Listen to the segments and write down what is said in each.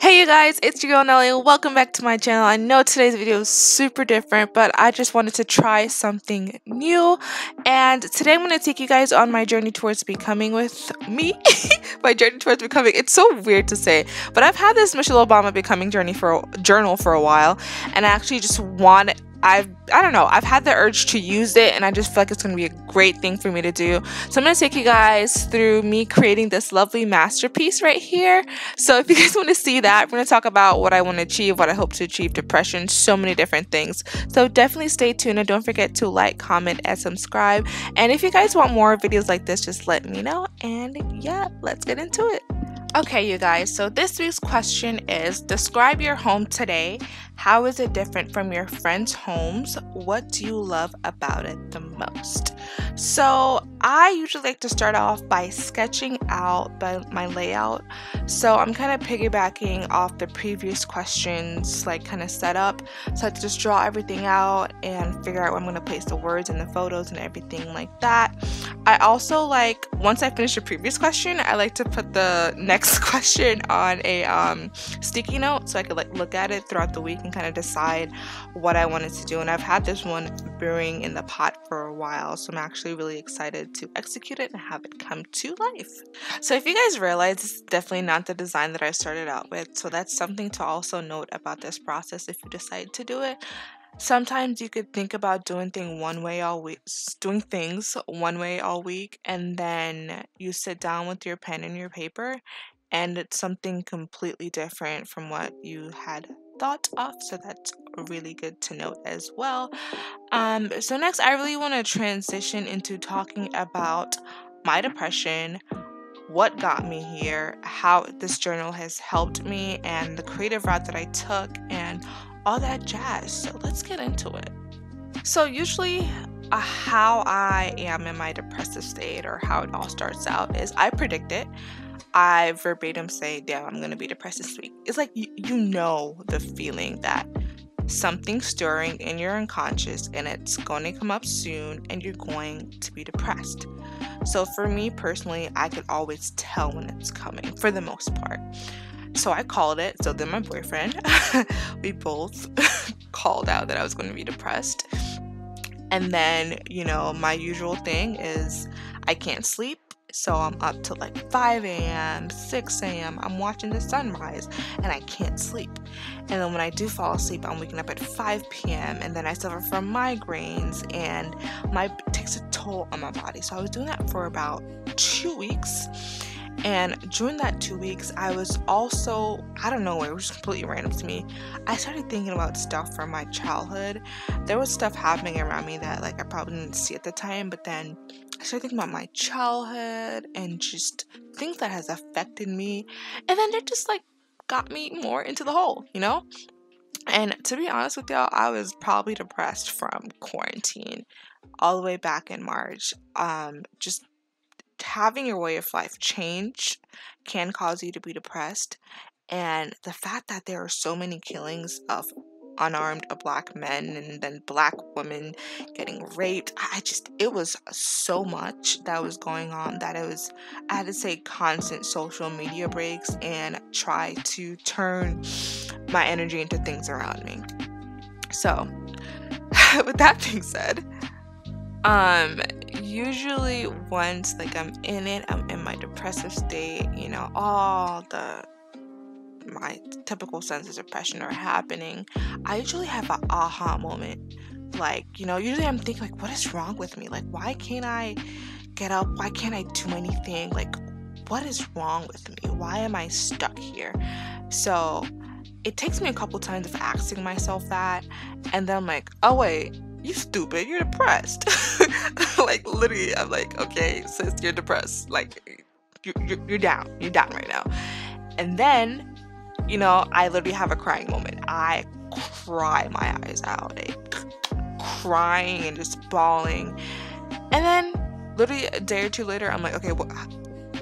Hey you guys, it's your girl Nelly. Welcome back to my channel. I know today's video is super different, but I just wanted to try something new. And today I'm going to take you guys on my journey towards becoming with me. My journey towards becoming. It's so weird to say, but I've had this Michelle Obama becoming journal for a while, and I actually just want I don't know, I've had the urge to use it, and I just feel like it's going to be a great thing for me to do. So I'm going to take you guys through me creating this lovely masterpiece right here. So if you guys want to see that, we're going to talk about what I want to achieve, what I hope to achieve, depression, so many different things. So definitely stay tuned, and don't forget to like, comment, and subscribe. And if you guys want more videos like this, just let me know. And yeah, let's get into it. Okay, you guys, so this week's question is, describe your home today. How is it different from your friends' homes? What do you love about it the most? So I usually like to start off by sketching out my layout. So I'm kind of piggybacking off the previous questions, like kind of set up. So I just draw everything out and figure out where I'm going to place the words and the photos and everything like that. I also like, once I finish the previous question, I like to put the next question on a sticky note so I could like look at it throughout the week and kind of decide what I wanted to do. And I've had this one brewing in the pot for a while, so I'm actually really excited to execute it and have it come to life. So if you guys realize, this is definitely not the design that I started out with, so that's something to also note about this process if you decide to do it. Sometimes you could think about doing things one way all week, and then you sit down with your pen and your paper, and it's something completely different from what you had thought of. So that's really good to note as well. So next, I really want to transition into talking about my depression, what got me here, how this journal has helped me, and the creative route that I took, and all that jazz. So let's get into it. So usually how I am in my depressive state, or how it all starts out, is I predict it. I verbatim say, damn, I'm gonna be depressed this week. It's like you know the feeling that something's stirring in your unconscious and it's going to come up soon and you're going to be depressed. So for me personally, I could always tell when it's coming for the most part. So I called it. So then my boyfriend, we both called out that I was going to be depressed. And then, my usual thing is I can't sleep. So I'm up till like 5 a.m., 6 a.m. I'm watching the sunrise and I can't sleep. And then when I do fall asleep, I'm waking up at 5 p.m. and then I suffer from migraines, and it takes a toll on my body. So I was doing that for about 2 weeks. And during that 2 weeks, I was also, I don't know, it was completely random to me, I started thinking about stuff from my childhood. There was stuff happening around me that like I probably didn't see at the time, but then I started thinking about my childhood and just things that has affected me, and then it just like got me more into the hole, And to be honest with y'all, I was probably depressed from quarantine all the way back in March. Just having your way of life change can cause you to be depressed, and the fact that there are so many killings of unarmed black men and then black women getting raped, it was so much that was going on that I had to take constant social media breaks and try to turn my energy into things around me. So with that being said, usually once like I'm in my depressive state, all my typical signs of depression are happening, I usually have an aha moment. Like, usually I'm thinking like, what is wrong with me? Like, why can't I get up? Why can't I do anything? Like, what is wrong with me? Why am I stuck here? So it takes me a couple times of asking myself that, and then I'm like, oh wait, you stupid, you're depressed. Like literally, I'm like, okay, sis, you're depressed. Like you're down right now. And then, I literally have a crying moment. I cry my eyes out, crying and just bawling. And then literally a day or two later, I'm like, okay,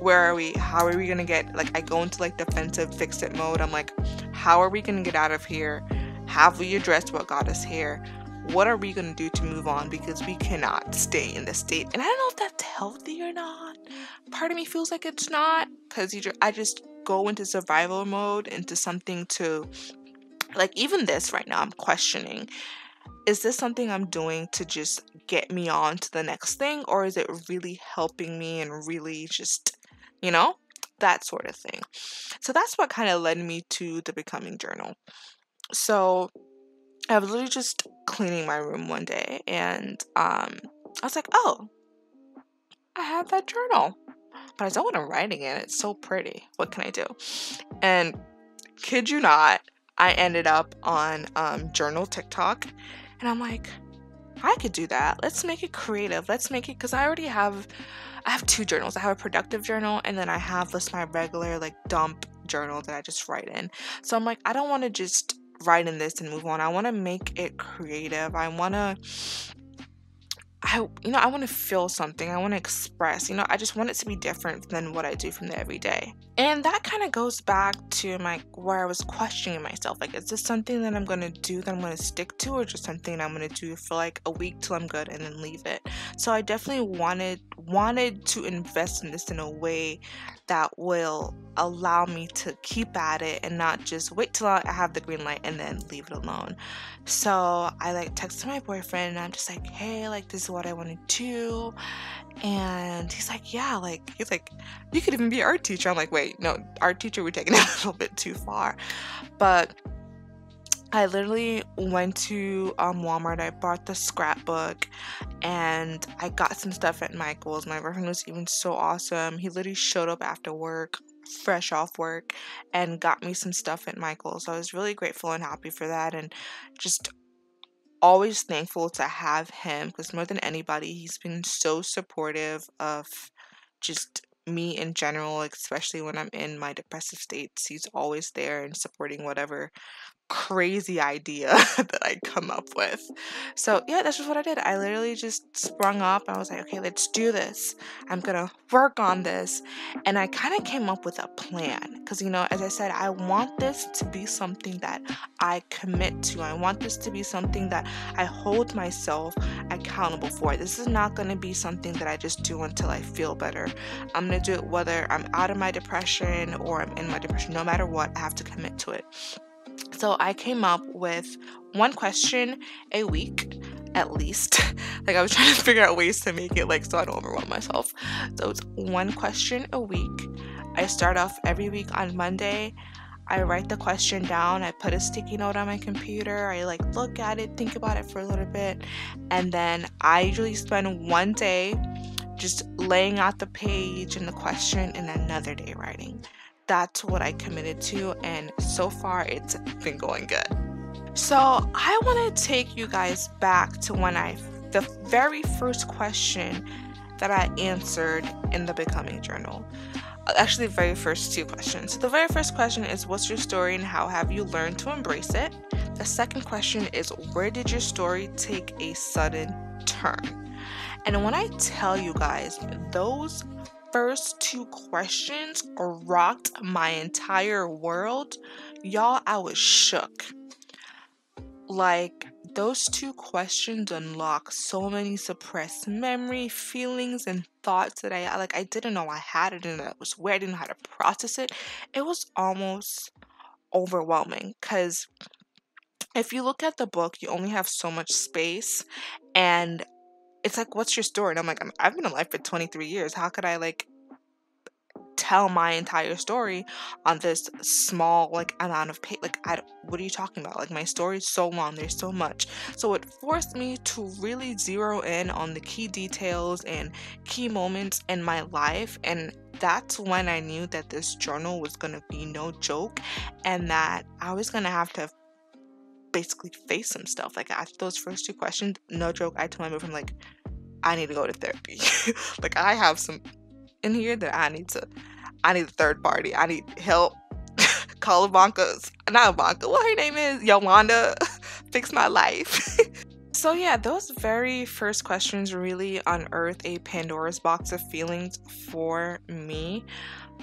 where are we? How are we gonna get, like, I go into like defensive fix it mode. I'm like, how are we gonna get out of here? Have we addressed what got us here? What are we gonna do to move on? Because we cannot stay in this state. And I don't know if that's healthy or not. Part of me feels like it's not, because I just go into survival mode, into something to, like, even this right now, I'm questioning, is this something I'm doing to just get me on to the next thing, or is it really helping me and really just, you know, that sort of thing. So that's what kind of led me to the Becoming Journal. So I was literally just cleaning my room one day, and I was like, oh, I have that journal, but I don't want to writing in it. It's so pretty. What can I do? And kid you not, I ended up on journal TikTok, and I'm like, I could do that. Let's make it creative. Let's make it, because I have two journals. I have a productive journal, and then I have this my regular like dump journal that I just write in. So I'm like, I don't want to just write in this and move on. I want to make it creative. I want to feel something. I want to express. I just want it to be different than what I do from the everyday. And that kind of goes back to where I was questioning myself. Like, is this something that I'm going to do, that I'm going to stick to, or just something I'm going to do for like a week till I'm good and then leave it? So I definitely wanted to invest in this in a way that will allow me to keep at it and not just wait till I have the green light and then leave it alone. So I texted my boyfriend, and I'm just like, hey, this is what I want to do. And he's like, yeah, he's like, you could even be an art teacher. I'm like, wait, no, art teacher, we're taking it a little bit too far. But I literally went to Walmart. I bought the scrapbook, and I got some stuff at Michael's. My boyfriend was even so awesome. He literally showed up after work, fresh off work, and got me some stuff at Michael's. So I was really grateful and happy for that, and just always thankful to have him, because more than anybody, he's been so supportive of just me in general, especially when I'm in my depressive states. He's always there and supporting whatever crazy idea that I come up with. So yeah, that's just what I did. I literally just sprung up. I was like, okay, let's do this. I'm gonna work on this. And I kind of came up with a plan, because as I said, I want this to be something that I commit to. I want this to be something that I hold myself accountable for. This is not going to be something that I just do until I feel better. I'm going to do it whether I'm out of my depression or I'm in my depression. No matter what, I have to commit to it. So I came up with one question a week, at least. I was trying to figure out ways to make it so I don't overwhelm myself. So it's one question a week. I start off every week on Monday. I write the question down. I put a sticky note on my computer. I look at it, think about it for a little bit. And then I usually spend one day just laying out the page and the question, and another day writing. That's what I committed to, and so far it's been going good. So I want to take you guys back to the very first question that I answered in the Becoming Journal. Actually, the very first two questions. So the very first question is, what's your story and how have you learned to embrace it? The second question is, where did your story take a sudden turn? And when I tell you guys, those first two questions rocked my entire world. Y'all, I was shook. Those two questions unlock so many suppressed memory, feelings, and thoughts that I didn't know I had it, and that was weird. I didn't know how to process it. It was almost overwhelming, because if you look at the book, you only have so much space, and it's what's your story? And I'm like, I've been alive for 23 years. How could I tell my entire story on this small amount of page? What are you talking about? My story is so long, there's so much. So it forced me to really zero in on the key details and key moments in my life, and that's when I knew that this journal was gonna be no joke, and that I was gonna have to basically face some stuff. After those first two questions, no joke, I told my boyfriend, I need to go to therapy. I have some in here that I need a third party. I need help. Call not Ivanka, what her name is, Yolanda. Fix my life. So yeah, those very first questions really unearthed a Pandora's box of feelings for me,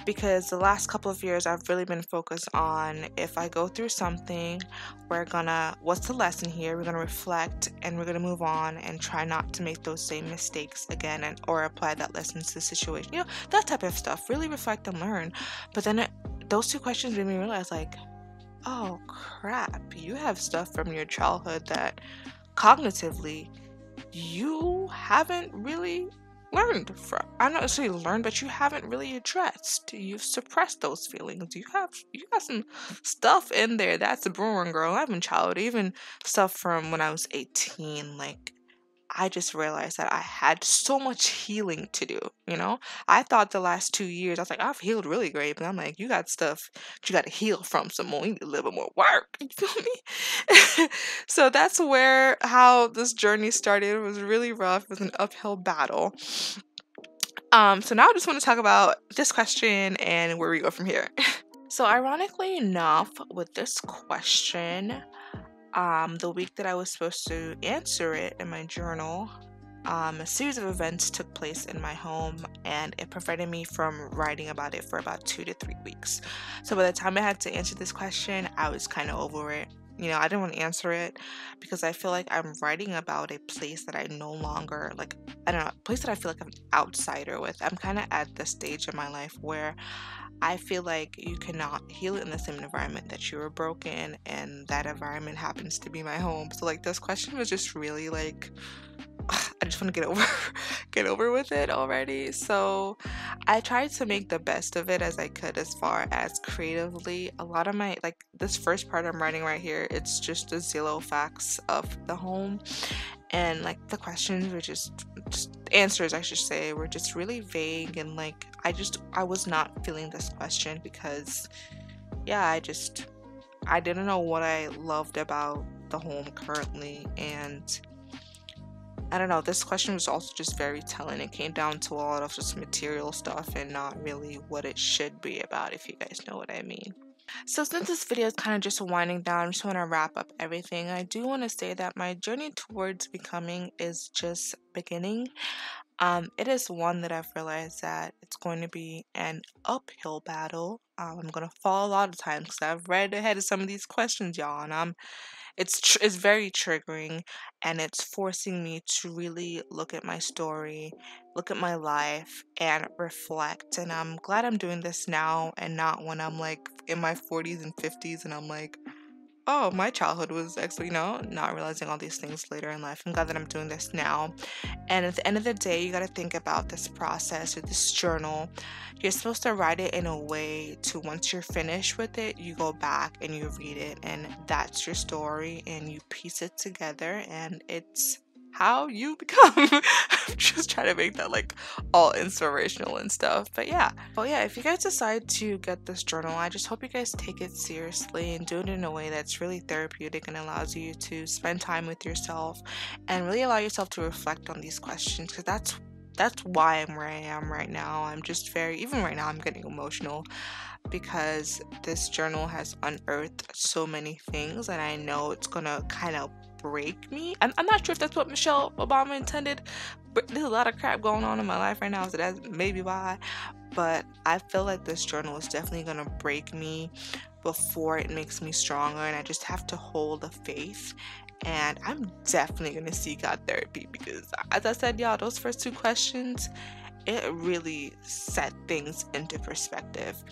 because the last couple of years I've really been focused on, if I go through something, what's the lesson here? We're gonna reflect, and we're gonna move on and try not to make those same mistakes again, or apply that lesson to the situation. That type of stuff. Really reflect and learn. But then those two questions made me realize, like, oh crap, you have stuff from your childhood that cognitively you haven't really learned from. I'm not necessarily learned, but you haven't really addressed. You've suppressed those feelings. You got some stuff in there that's a brewing, girl. I've been childhood, even stuff from when I was 18. Like, I just realized that I had so much healing to do, you know? I thought the last 2 years, I was like, I've healed really great, but I'm like, you got stuff that you got to heal from some more. You need a little bit more work. You feel me? So that's how this journey started. It was really rough. It was an uphill battle. So now I just want to talk about this question and where we go from here. So ironically enough, with this question, the week that I was supposed to answer it in my journal, a series of events took place in my home, and it prevented me from writing about it for about 2 to 3 weeks. So by the time I had to answer this question, I was kind of over it. I didn't want to answer it because I feel like I'm writing about a place that I no longer, like, I don't know, a place that I feel like I'm an outsider with. I'm kind of at the stage in my life where I feel like you cannot heal it in the same environment that you were broken, and that environment happens to be my home. So like this question was just really like, I just want to get over with it already. So I tried to make the best of it as I could as far as creatively. A lot of my, like, this first part I'm writing right here, it's just the Zillow facts of the home, and like the questions were just answers, I should say, were just really vague, and like I was not feeling this question because yeah, I didn't know what I loved about the home currently, and I don't know, this question was also just very telling. It came down to a lot of just material stuff and not really what it should be about, if you guys know what I mean. So since this video is kind of just winding down, I just want to wrap up everything. I do want to say that my journey towards becoming is just beginning. It is one that I've realized that it's going to be an uphill battle. I'm gonna fall a lot of times because I've read ahead of some of these questions, y'all, and it's very triggering, and it's forcing me to really look at my story, look at my life, and reflect. And I'm glad I'm doing this now and not when I'm like in my 40s and 50s and I'm like, oh, my childhood was actually, not realizing all these things later in life. I'm glad that I'm doing this now. And at the end of the day, you got to think about this process or this journal. You're supposed to write it in a way to, once you're finished with it, you go back and you read it, and that's your story, and you piece it together, and it's how you become. I'm just trying to make that like all inspirational and stuff. But yeah, if you guys decide to get this journal, I just hope you guys take it seriously and do it in a way that's really therapeutic and allows you to spend time with yourself and really allow yourself to reflect on these questions, because that's why I'm where I am right now. I'm just even right now I'm getting emotional because this journal has unearthed so many things, and I know it's gonna kind of break me. I'm not sure if that's what Michelle Obama intended, but there's a lot of crap going on in my life right now, so that's maybe why. But I feel like this journal is definitely gonna break me before it makes me stronger, and I just have to hold the faith. And I'm definitely gonna seek out therapy because, as I said, y'all, those first two questions, it really set things into perspective.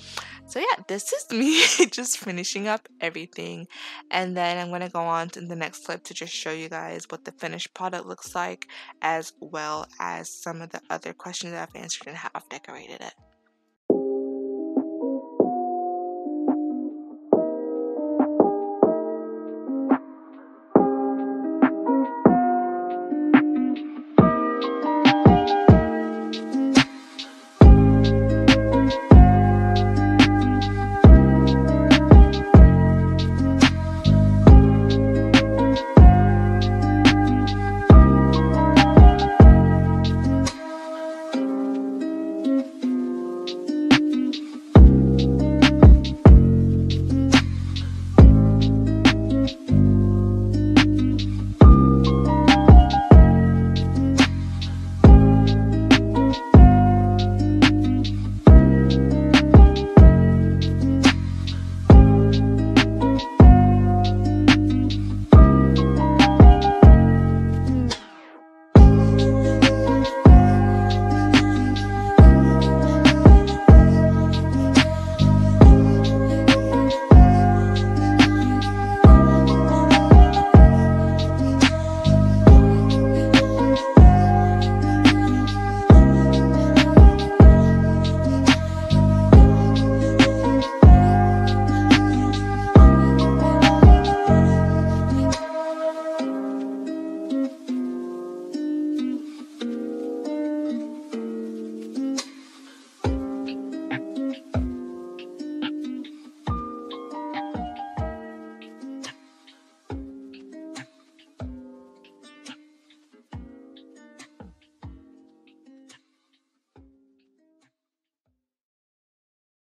So yeah, this is me just finishing up everything, and then I'm going to go on to the next clip to just show you guys what the finished product looks like, as well as some of the other questions that I've answered and how I've decorated it.